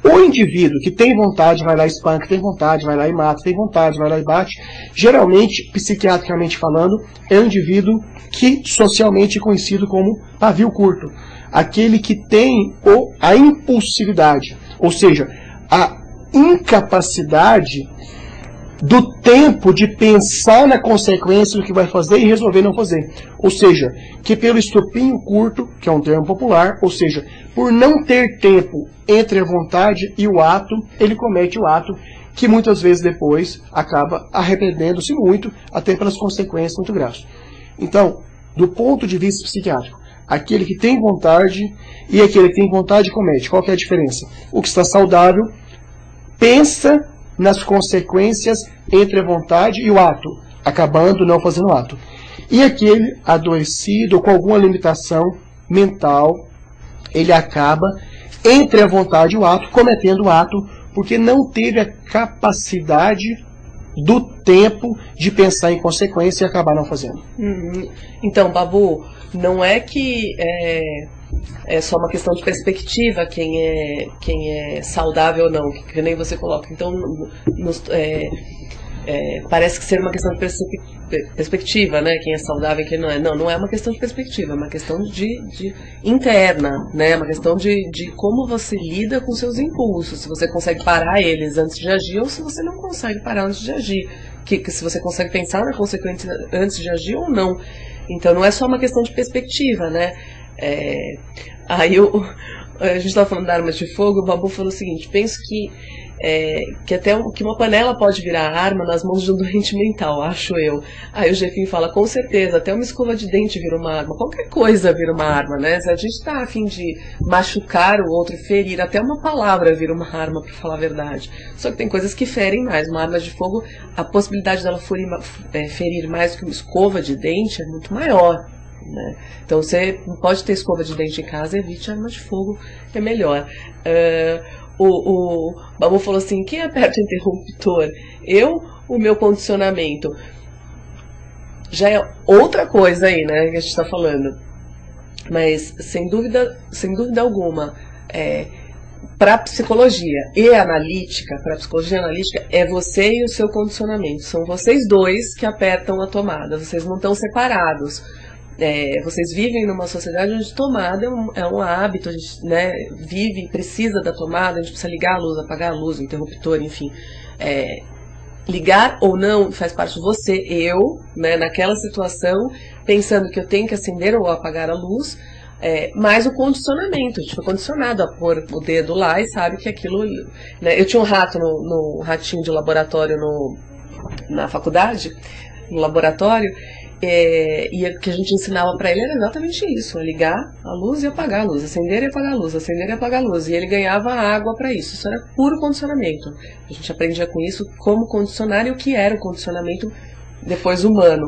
o indivíduo que tem vontade, vai lá e espanca, tem vontade, vai lá e mata, tem vontade, vai lá e bate, geralmente, psiquiatricamente falando, é um indivíduo que socialmente é conhecido como pavio curto. Aquele que tem a impulsividade, ou seja, a incapacidade do tempo de pensar na consequência do que vai fazer e resolver não fazer. Ou seja, que pelo estopinho curto, que é um termo popular, ou seja, por não ter tempo entre a vontade e o ato, ele comete o ato que muitas vezes depois acaba arrependendo-se muito, até pelas consequências muito graves. Então, do ponto de vista psiquiátrico, aquele que tem vontade e aquele que tem vontade comete. Qual que é a diferença? O que está saudável pensa nas consequências entre a vontade e o ato, acabando não fazendo o ato. E aquele adoecido ou com alguma limitação mental, ele acaba entre a vontade e o ato, cometendo o ato, porque não teve a capacidade do tempo de pensar em consequência e acabar não fazendo. Então, Babu, não é que é só uma questão de perspectiva quem é saudável ou não, que nem você coloca. Então, parece que ser uma questão de perspectiva, né? Quem é saudável e quem não é. Não é uma questão de perspectiva, é uma questão de interna, né? É uma questão de como você lida com seus impulsos, se você consegue parar eles antes de agir ou se você não consegue parar antes de agir. Que se você consegue pensar na consequência antes de agir ou não. Então não é só uma questão de perspectiva, né? Aí a gente estava falando da arma de fogo, o Babu falou o seguinte: penso que até que uma panela pode virar arma nas mãos de um doente mental, acho eu. Aí o Jefinho fala: com certeza, até uma escova de dente vira uma arma, qualquer coisa vira uma arma, né? Se a gente está a fim de machucar o outro, ferir, até uma palavra vira uma arma, para falar a verdade. Só que tem coisas que ferem mais. Uma arma de fogo, a possibilidade dela ferir mais do que uma escova de dente é muito maior. Né? Então você não pode ter escova de dente em casa, evite arma de fogo, é melhor. O Babu falou assim: quem aperta o interruptor? O meu condicionamento. Já é outra coisa aí, né, que a gente está falando. Mas sem dúvida alguma, para a psicologia e analítica, para a psicologia analítica, é você e o seu condicionamento. São vocês dois que apertam a tomada, vocês não estão separados. Vocês vivem numa sociedade onde tomada é um hábito, a gente, né, vive, precisa da tomada, a gente precisa ligar a luz, apagar a luz, o interruptor, enfim. Ligar ou não faz parte de você, né, naquela situação, pensando que eu tenho que acender ou apagar a luz, mas o condicionamento, a gente foi condicionado a pôr o dedo lá e sabe que aquilo... Né, eu tinha um rato no ratinho de laboratório na faculdade, no laboratório, e o que a gente ensinava para ele era exatamente isso: ligar a luz e apagar a luz, acender e apagar a luz, acender e apagar a luz, e ele ganhava água para isso. Isso era puro condicionamento. A gente aprendia com isso como condicionar e o que era o condicionamento depois humano.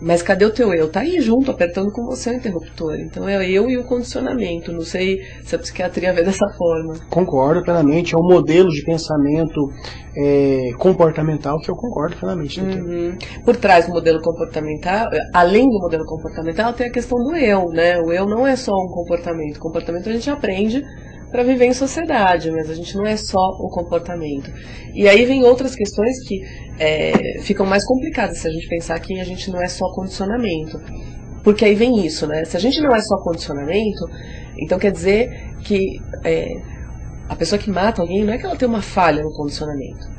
Mas cadê o teu eu? Tá aí junto, apertando com você o interruptor. Então é eu e o condicionamento. Não sei se a psiquiatria vê dessa forma. Concordo plenamente. É um modelo de pensamento comportamental que eu concordo plenamente. Por trás do modelo comportamental, além do modelo comportamental, tem a questão do eu, né? O eu não é só um comportamento. O comportamento a gente aprende para viver em sociedade, mas a gente não é só o comportamento. E aí vem outras questões que ficam mais complicadas se a gente pensar que a gente não é só condicionamento. Porque aí vem isso, né? Se a gente não é só condicionamento, então quer dizer que a pessoa que mata alguém não é que ela tem uma falha no condicionamento.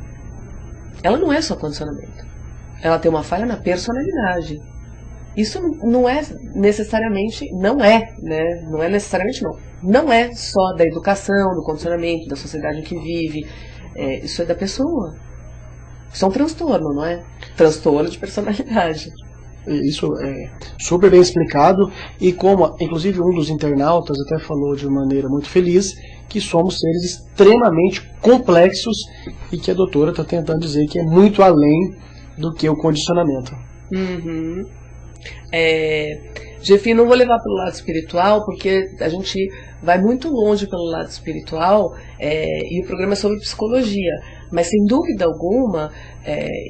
Ela não é só condicionamento. Ela tem uma falha na personalidade. Isso não é necessariamente, não é necessariamente não. Não é só da educação, do condicionamento, da sociedade em que vive. Isso é da pessoa. Isso é um transtorno, não é? Transtorno de personalidade. Isso é super bem explicado, e como inclusive um dos internautas até falou de maneira muito feliz, que somos seres extremamente complexos e que a doutora está tentando dizer que é muito além do que o condicionamento. Uhum. Jefi, não vou levar pelo lado espiritual, porque a gente vai muito longe pelo lado espiritual, e o programa é sobre psicologia, mas sem dúvida alguma,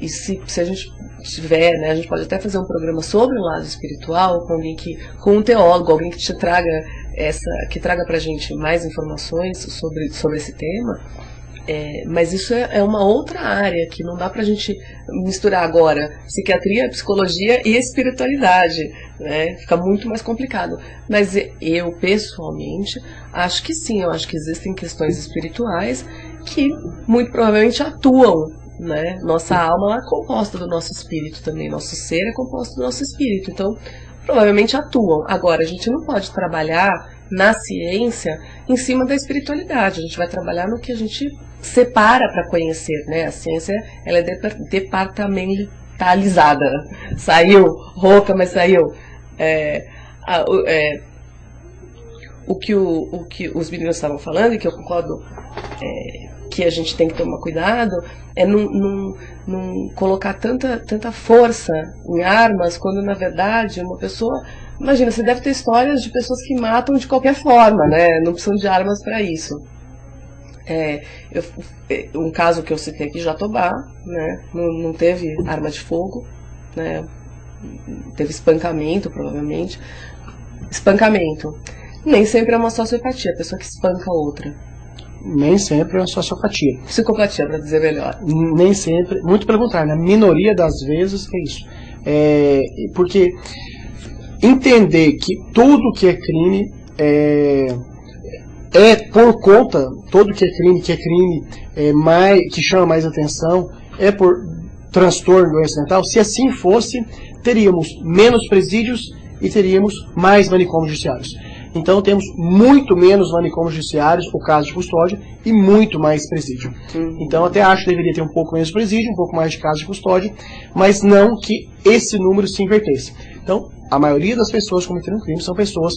e se a gente tiver, né, a gente pode até fazer um programa sobre o lado espiritual com um teólogo, alguém que te traga que traga pra gente mais informações sobre esse tema. Mas isso é uma outra área que não dá pra gente misturar agora psiquiatria, psicologia e espiritualidade, né? Fica muito mais complicado. Mas eu, pessoalmente, acho que sim, eu acho que existem questões espirituais que muito provavelmente atuam, né? Nossa alma é composta do nosso espírito também, nosso ser é composto do nosso espírito, então provavelmente atuam. Agora, a gente não pode trabalhar na ciência em cima da espiritualidade, a gente vai trabalhar no que a gente separa para conhecer, né? A ciência, ela é departamentalizada. Saiu rouca, mas saiu. O que os meninos estavam falando, e que eu concordo, que a gente tem que tomar cuidado, é não colocar tanta força em armas, quando na verdade uma pessoa... Imagina, você deve ter histórias de pessoas que matam de qualquer forma, né? Não precisam de armas para isso. Um caso que eu citei aqui, Jatobá, né? Não teve arma de fogo, né? Teve espancamento, provavelmente. Espancamento. Nem sempre é uma sociopatia, a pessoa que espanca a outra. Nem sempre é uma sociopatia. Psicopatia, para dizer melhor. Nem sempre, muito pelo contrário, na minoria das vezes é isso. Porque entender que tudo que é crime por conta, todo que é crime que chama mais atenção, é por transtorno, doença mental. Se assim fosse, teríamos menos presídios e teríamos mais manicômios judiciários. Então temos muito menos manicômios judiciários por caso de custódia e muito mais presídio. Então até acho que deveria ter um pouco menos presídio, um pouco mais de casos de custódia, mas não que esse número se invertesse. Então, a maioria das pessoas cometendo crime são pessoas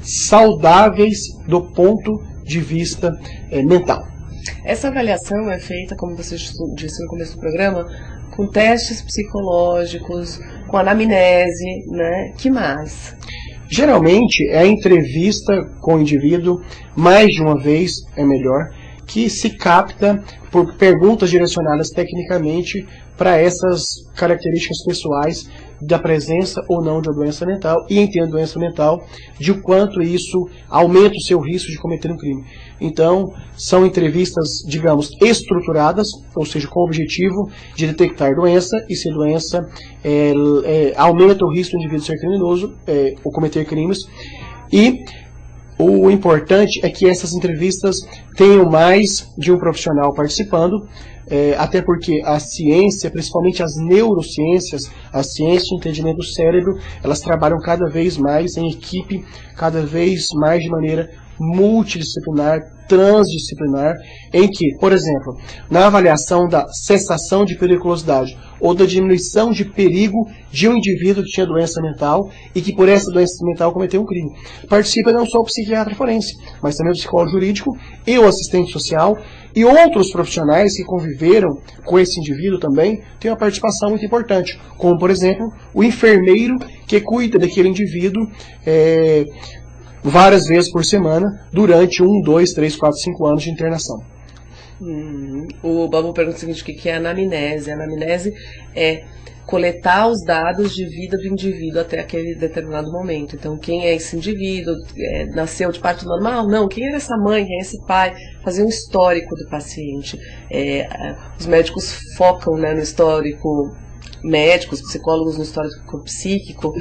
saudáveis do ponto de vista mental. Essa avaliação é feita, como você disse no começo do programa, com testes psicológicos, com anamnese, né? Que mais? Geralmente é a entrevista com o indivíduo, mais de uma vez é melhor, que se capta por perguntas direcionadas tecnicamente para essas características pessoais da presença ou não de uma doença mental, e entendo doença mental, de o quanto isso aumenta o seu risco de cometer um crime. Então, são entrevistas, digamos, estruturadas, ou seja, com o objetivo de detectar doença, e se a doença aumenta o risco do indivíduo ser criminoso, ou cometer crimes. E o importante é que essas entrevistas tenham mais de um profissional participando, até porque a ciência, principalmente as neurociências, a ciência do entendimento do cérebro, elas trabalham cada vez mais em equipe, cada vez mais de maneira multidisciplinar, transdisciplinar, em que, por exemplo, na avaliação da cessação de periculosidade ou da diminuição de perigo de um indivíduo que tinha doença mental e que por essa doença mental cometeu um crime, participa não só o psiquiatra forense, mas também o psicólogo jurídico e o assistente social, e outros profissionais que conviveram com esse indivíduo também têm uma participação muito importante, como, por exemplo, o enfermeiro que cuida daquele indivíduo várias vezes por semana, durante 1, 2, 3, 4, 5 anos de internação. O Babu pergunta o seguinte, o que é anamnese? A anamnese é coletar os dados de vida do indivíduo até aquele determinado momento. Então, quem é esse indivíduo? Nasceu de parto normal? Não. Quem era essa mãe? Quem é esse pai? Fazer um histórico do paciente. Os médicos focam, né, no histórico médicos, psicólogos no histórico psíquico,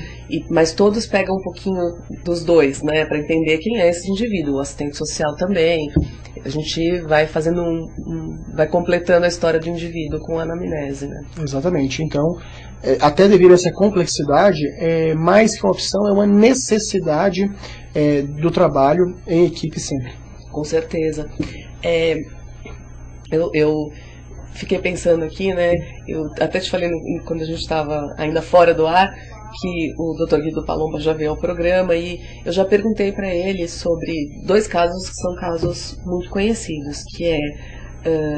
mas todos pegam um pouquinho dos dois, né, para entender quem é esse indivíduo. O assistente social também. A gente vai fazendo vai completando a história do indivíduo com a anamnese, né? Exatamente. Então, até devido a essa complexidade, mais que uma opção, é uma necessidade do trabalho em equipe sempre. Com certeza. Eu fiquei pensando aqui, né? Eu até te falei quando a gente estava ainda fora do ar, que o Dr. Guido Palomba já veio ao programa, e eu já perguntei para ele sobre 2 casos que são casos muito conhecidos, que é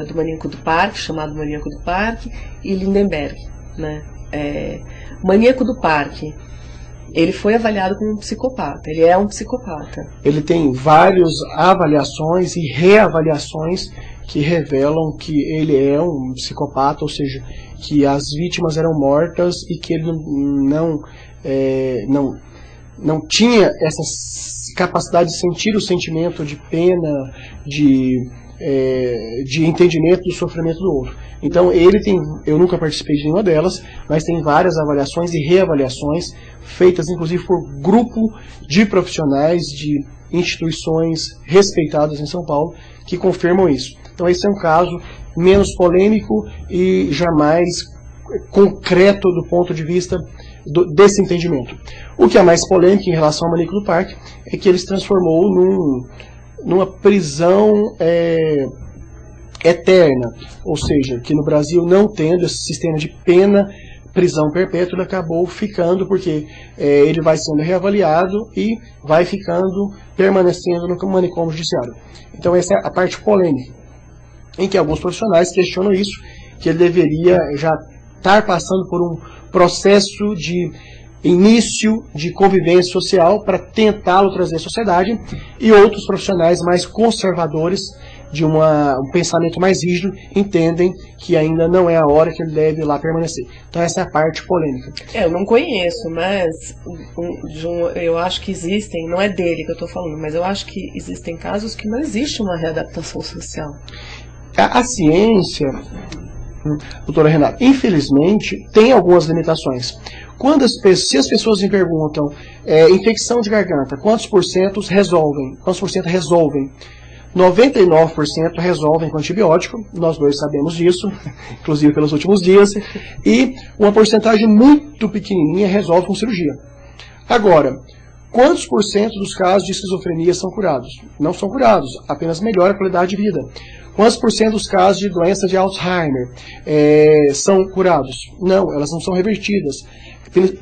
do Maníaco do Parque, chamado Maníaco do Parque, e Lindenberg. né? Maníaco do Parque. Ele foi avaliado como um psicopata. Ele é um psicopata. Ele tem várias avaliações e reavaliações que revelam que ele é um psicopata, ou seja, que as vítimas eram mortas e que ele não tinha essa capacidade de sentir o sentimento de pena, de entendimento do sofrimento do outro. Então eu nunca participei de nenhuma delas, mas tem várias avaliações e reavaliações feitas inclusive por grupo de profissionais de instituições respeitadas em São Paulo que confirmam isso. Então esse é um caso menos polêmico e jamais concreto do ponto de vista desse entendimento. O que é mais polêmico em relação ao Maníaco do Parque é que ele se transformou numa prisão eterna, ou seja, que no Brasil, não tendo esse sistema de pena, prisão perpétua, ele acabou ficando, porque ele vai sendo reavaliado e vai ficando, permanecendo no manicômio judiciário. Então essa é a parte polêmica, em que alguns profissionais questionam isso, que ele deveria já estar passando por um processo de início de convivência social para tentá-lo trazer à sociedade, e outros profissionais mais conservadores, de um pensamento mais rígido, entendem que ainda não é a hora que ele deve lá permanecer. Então essa é a parte polêmica. Eu não conheço, mas eu acho que existem, não é dele que eu estou falando, mas eu acho que existem casos que não existe uma readaptação social. A ciência, doutora Renata, infelizmente tem algumas limitações. Se as pessoas me perguntam infecção de garganta, quantos por cento resolvem? 99% resolvem com antibiótico, nós dois sabemos disso, inclusive pelos últimos dias, e uma porcentagem muito pequenininha resolve com cirurgia. Agora, quantos por cento dos casos de esquizofrenia são curados? Não são curados, apenas melhora a qualidade de vida. Quantos por cento dos casos de doença de Alzheimer são curados? Não, elas não são revertidas.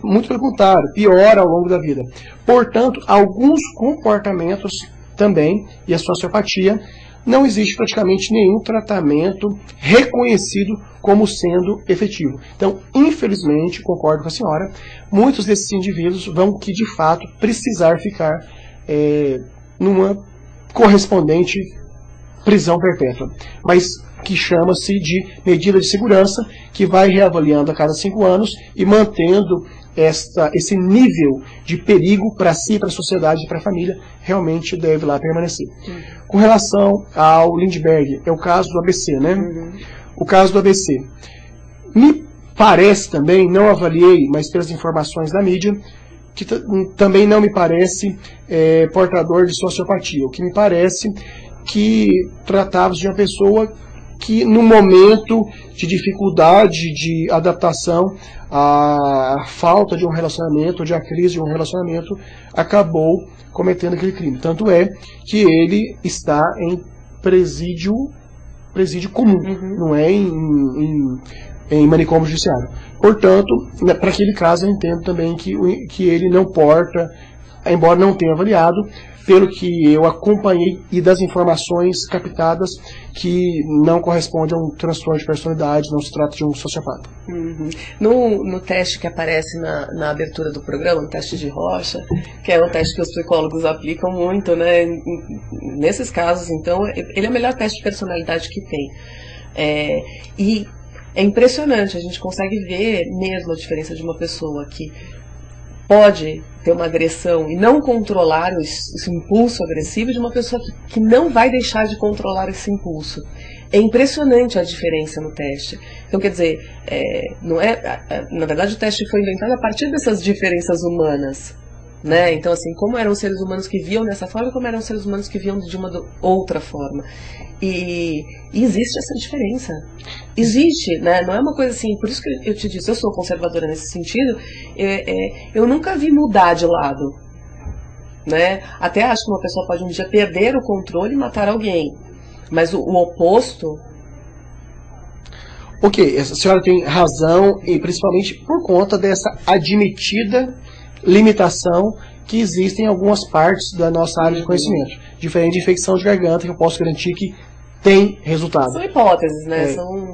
Muito pelo contrário, piora ao longo da vida. Portanto, alguns comportamentos também, e a sociopatia, não existe praticamente nenhum tratamento reconhecido como sendo efetivo. Então, infelizmente, concordo com a senhora, muitos desses indivíduos vão que, de fato, precisar ficar numa correspondente prisão perpétua, mas que chama-se de medida de segurança, que vai reavaliando a cada 5 anos e mantendo esse nível de perigo para si, para a sociedade e para a família, realmente deve lá permanecer. Com relação ao Lindbergh, é o caso do ABC, né? O caso do ABC. Me parece também, não avaliei, mas pelas informações da mídia, que também não me parece portador de sociopatia. O que me parece que tratava-se de uma pessoa que, no momento de dificuldade de adaptação à falta de um relacionamento, ou de a crise de um relacionamento, acabou cometendo aquele crime. Tanto é que ele está em presídio comum, não é em manicômio judiciário. Portanto, para aquele caso eu entendo também que ele não porta, embora não tenha avaliado, pelo que eu acompanhei e das informações captadas, que não corresponde a um transtorno de personalidade, não se trata de um sociopata. No teste que aparece na abertura do programa, no teste de Rocha, que é um teste que os psicólogos aplicam muito, né? Nesses casos, então, ele é o melhor teste de personalidade que tem. E é impressionante, a gente consegue ver mesmo a diferença de uma pessoa que pode ter uma agressão e não controlar esse impulso agressivo, de uma pessoa que não vai deixar de controlar esse impulso. É impressionante a diferença no teste. Então, quer dizer, na verdade o teste foi inventado a partir dessas diferenças humanas, né? Então, assim, como eram os seres humanos que viam dessa forma, como eram os seres humanos que viam de uma outra forma. E existe essa diferença. Existe, né? Não é uma coisa assim, por isso que eu te disse, eu sou conservadora nesse sentido, eu nunca vi mudar de lado, né? Até acho que uma pessoa pode um dia perder o controle e matar alguém, mas o oposto... Ok, a senhora tem razão, e principalmente por conta dessa admitida limitação que existe em algumas partes da nossa área de conhecimento. Diferente de infecção de garganta, que eu posso garantir que tem resultado. São hipóteses, né?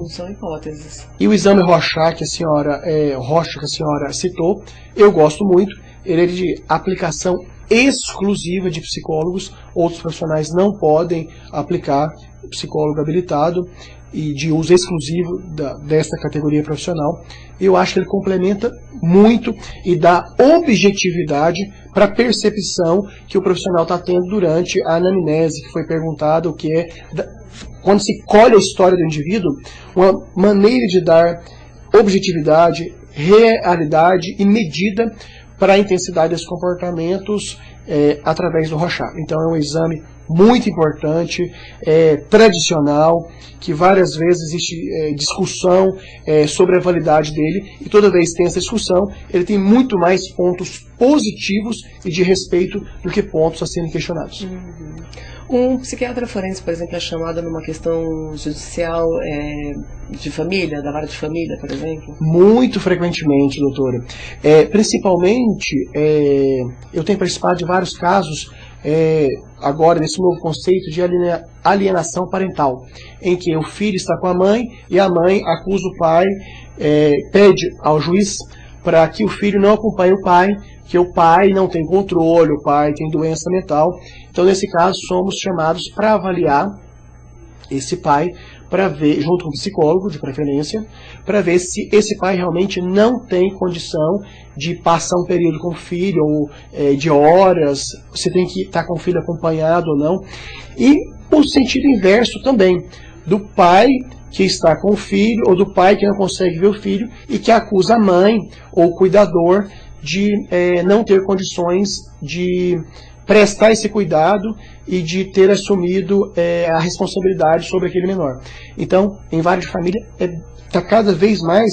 São hipóteses. E o exame Rorschach que a senhora citou, eu gosto muito. Ele é de aplicação exclusiva de psicólogos. Outros profissionais não podem aplicar, psicólogo habilitado e de uso exclusivo dessa categoria profissional. Eu acho que ele complementa muito e dá objetividade para a percepção que o profissional está tendo durante a anamnese, que foi perguntado o que é, quando se colhe a história do indivíduo, uma maneira de dar objetividade, realidade e medida para a intensidade desses comportamentos através do Rorschach. Então é um exame muito importante, tradicional, que várias vezes existe discussão sobre a validade dele, e toda vez que tem essa discussão, ele tem muito mais pontos positivos e de respeito do que pontos a serem questionados. Um psiquiatra forense, por exemplo, é chamado numa questão judicial de família, da vara de família, por exemplo? Muito frequentemente, doutora. Principalmente, eu tenho participado de vários casos agora nesse novo conceito de alienação parental, em que o filho está com a mãe e a mãe acusa o pai, pede ao juiz para que o filho não acompanhe o pai, que o pai não tem controle, o pai tem doença mental. Então, nesse caso, somos chamados para avaliar esse pai, para ver, junto com o psicólogo, de preferência, para ver se esse pai realmente não tem condição de passar um período com o filho, ou de horas, se tem que estar com o filho acompanhado ou não. E o sentido inverso também, do pai que está com o filho, ou do pai que não consegue ver o filho, e que acusa a mãe ou o cuidador de não ter condições de prestar esse cuidado e de ter assumido a responsabilidade sobre aquele menor. Então, em vara de família, está cada vez mais.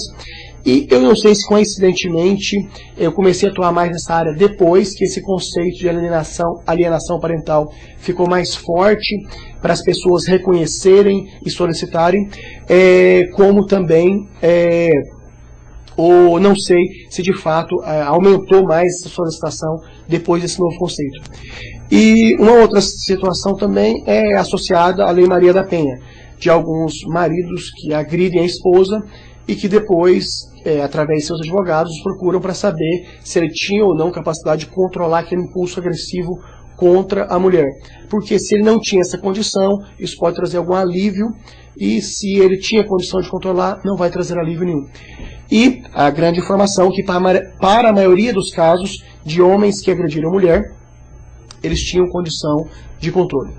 E eu não sei se coincidentemente eu comecei a atuar mais nessa área depois que esse conceito de alienação parental ficou mais forte para as pessoas reconhecerem e solicitarem, como também ou não sei se de fato aumentou mais essa solicitação depois desse novo conceito. E uma outra situação também é associada à Lei Maria da Penha, de alguns maridos que agridem a esposa e que depois, através de seus advogados, procuram para saber se ele tinha ou não capacidade de controlar aquele impulso agressivo contra a mulher. Porque se ele não tinha essa condição, isso pode trazer algum alívio, e se ele tinha condição de controlar, não vai trazer alívio nenhum. E a grande informação que para a maioria dos casos de homens que agrediram a mulher, eles tinham condição de controle.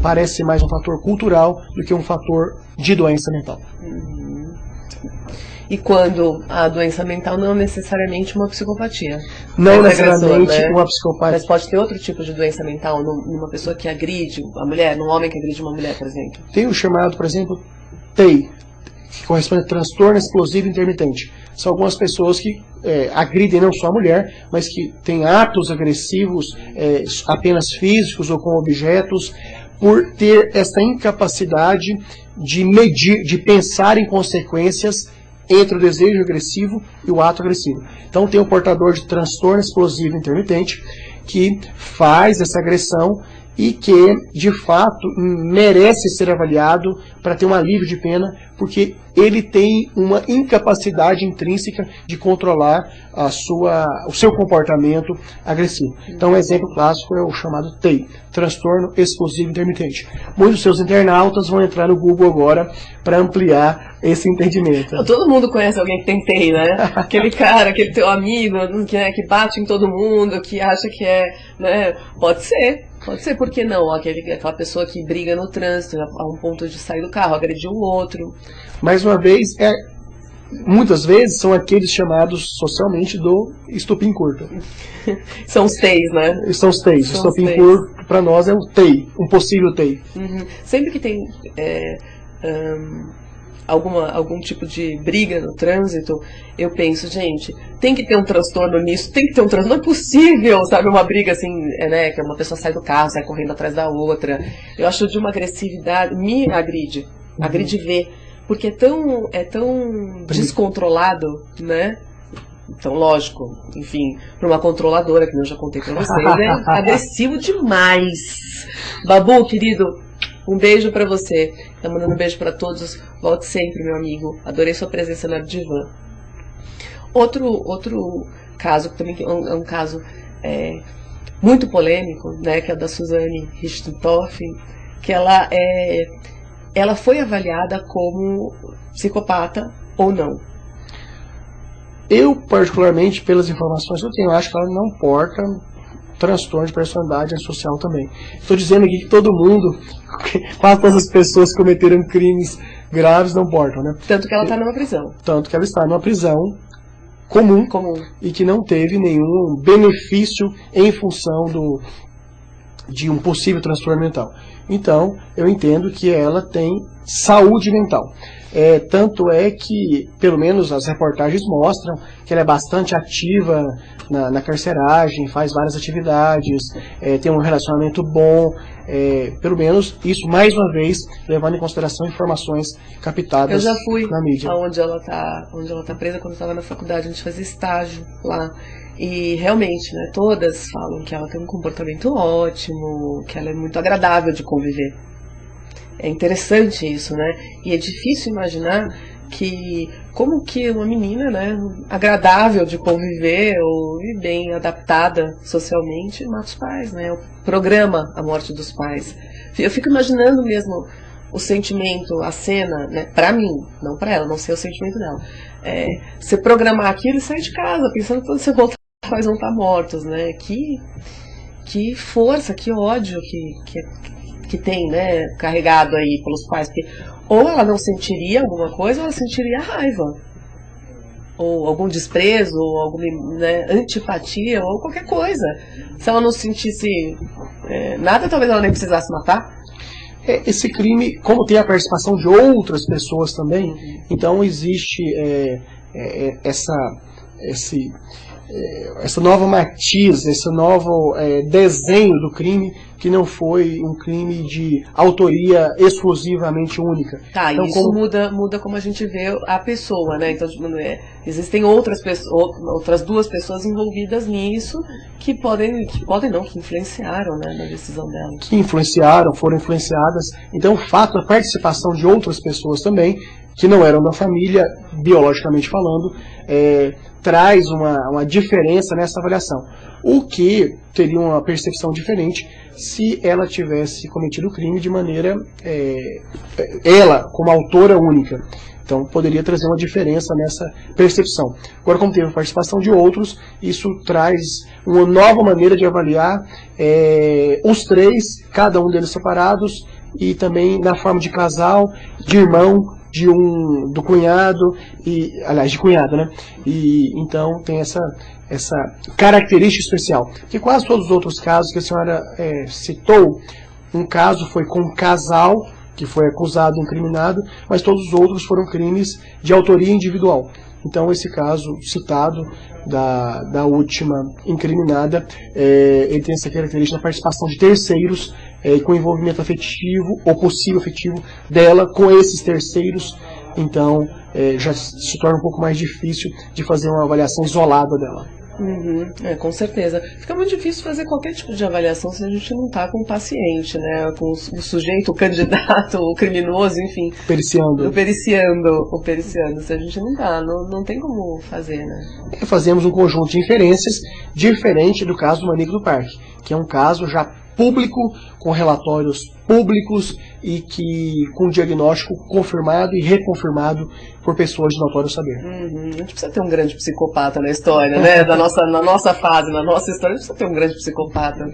Parece mais um fator cultural do que um fator de doença mental. E quando a doença mental não é necessariamente uma psicopatia. Não necessariamente uma psicopatia. Mas pode ter outro tipo de doença mental numa pessoa que agride a mulher, num homem que agride uma mulher, por exemplo. Tem o chamado, por exemplo, TEI, que corresponde a transtorno explosivo intermitente. São algumas pessoas que agridem não só a mulher, mas que têm atos agressivos apenas físicos ou com objetos, por ter essa incapacidade de medir, de pensar em consequências entre o desejo agressivo e o ato agressivo. Então tem o portador de transtorno explosivo intermitente que faz essa agressão e que, de fato, merece ser avaliado para ter um alívio de pena, porque ele tem uma incapacidade intrínseca de controlar o seu comportamento agressivo. Então, um exemplo clássico é o chamado TEI, transtorno explosivo intermitente. Muitos dos seus internautas vão entrar no Google agora para ampliar esse entendimento. Todo mundo conhece alguém que tem TEI, né? Aquele cara, aquele teu amigo que bate em todo mundo, que acha que né? Pode ser, por que não? Aquela pessoa que briga no trânsito, a um ponto de sair do carro, agredir o outro. Mais uma vez, muitas vezes são aqueles chamados socialmente do estupim curto. São os TEIs, né? São os TEIs. O estupim curto, para nós, é o TEI, um possível TEI. Sempre que tem algum tipo de briga no trânsito, eu penso, gente, tem que ter um transtorno nisso, tem que ter um transtorno, não é possível, sabe, uma briga assim, né, que uma pessoa sai do carro, sai correndo atrás da outra. Eu acho de uma agressividade, me agride ver, porque é tão descontrolado, né? Então, lógico, enfim, para uma controladora, que eu já contei para vocês, é agressivo demais. Babu, querido, Um beijo pra você. Tá mandando um beijo pra todos. Volte sempre, meu amigo. Adorei sua presença na Divã. Outro caso, que também é um caso muito polêmico, né, que é o da Suzane Richthofen, que ela foi avaliada como psicopata ou não. Eu, particularmente, pelas informações que eu tenho, acho que ela não porta transtorno de personalidade antissocial também. Estou dizendo aqui que todo mundo, quase todas as pessoas que cometeram crimes graves não portam, né? Tanto que ela está numa prisão. Tanto que ela está numa prisão comum. E que não teve nenhum benefício em função de um possível transtorno mental. Então, eu entendo que ela tem saúde mental. Tanto é que, pelo menos as reportagens mostram que ela é bastante ativa na carceragem, faz várias atividades, tem um relacionamento bom, pelo menos isso, mais uma vez, levando em consideração informações captadas na mídia. Eu já fui onde ela tá presa quando estava na faculdade, a gente fazia estágio lá. E realmente, né, todas falam que ela tem um comportamento ótimo, que ela é muito agradável de conviver. É interessante isso, né? E é difícil imaginar como que uma menina, né, agradável de conviver e bem adaptada socialmente mata os pais, né? Programa a morte dos pais. Eu fico imaginando mesmo o sentimento, a cena, né, pra mim, não pra ela, não sei o sentimento dela. Você programar aquilo e sair de casa, pensando que quando você voltar, os pais vão estar mortos, né? Que força, que ódio que tem, né, carregado aí pelos pais, porque ou ela não sentiria alguma coisa, ou ela sentiria raiva, ou algum desprezo, ou alguma, né, antipatia, ou qualquer coisa. Se ela não sentisse nada, talvez ela nem precisasse matar. Esse crime, como tem a participação de outras pessoas também, então existe essa nova matiz, esse novo desenho do crime, que não foi um crime de autoria exclusivamente única. Tá, então, isso muda como a gente vê a pessoa, né? Então, existem outras duas pessoas envolvidas nisso que influenciaram, né, na decisão dela. Que influenciaram, foram influenciadas. Então, o fato da participação de outras pessoas também, que não eram da família, biologicamente falando, traz uma diferença nessa avaliação. O que teria uma percepção diferente se ela tivesse cometido o crime de maneira, ela como autora única. Então poderia trazer uma diferença nessa percepção. Agora, como teve a participação de outros, isso traz uma nova maneira de avaliar os três, cada um deles separados, e também na forma de casal, de irmão, do cunhado, aliás, de cunhada, né? E então tem essa característica especial. Que quase todos os outros casos que a senhora citou, um caso foi com um casal que foi acusado e incriminado, mas todos os outros foram crimes de autoria individual. Então esse caso citado da última incriminada, ele tem essa característica da participação de terceiros, com envolvimento afetivo ou possível afetivo dela com esses terceiros. Então já se torna um pouco mais difícil de fazer uma avaliação isolada dela. Com certeza. Fica muito difícil fazer qualquer tipo de avaliação se a gente não está com o paciente, né? Com o sujeito, o candidato, o criminoso, enfim. Periciando. O periciando. Se a gente não está, não tem como fazer, né? Fazemos um conjunto de inferências diferente do caso do Maníaco do Parque, que é um caso já público, com relatórios públicos e com diagnóstico confirmado e reconfirmado por pessoas de notório saber. A gente precisa ter um grande psicopata na história, né? Na nossa fase, na nossa história, a gente precisa ter um grande psicopata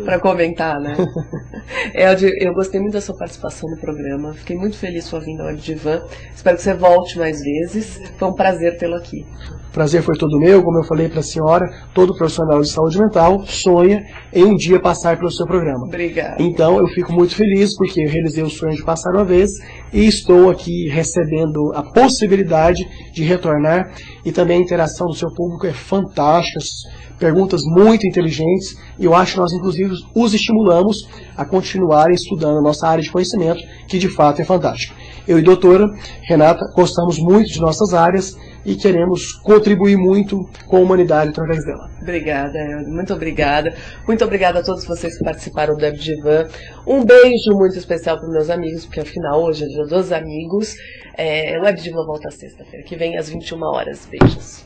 para comentar, né? Eu gostei muito da sua participação no programa, fiquei muito feliz sua vinda ao Divã. Espero que você volte mais vezes. Foi um prazer tê-lo aqui. O prazer foi todo meu, como eu falei para a senhora, todo profissional de saúde mental sonha em um dia passar pelo seu programa. Obrigada. Então eu fico muito feliz porque eu realizei o sonho de passar uma vez e estou aqui recebendo a possibilidade de retornar, e também a interação do seu público é fantástica, perguntas muito inteligentes, e eu acho que nós inclusive os estimulamos a continuarem estudando a nossa área de conhecimento, que de fato é fantástica. Eu e a doutora Renata gostamos muito de nossas áreas, e queremos contribuir muito com a humanidade através dela. Obrigada, muito obrigada. Muito obrigada a todos vocês que participaram do Web Divan. Um beijo muito especial para os meus amigos, porque afinal hoje é dia dos amigos. O Web Divan volta sexta-feira, que vem às 21 horas. Beijos.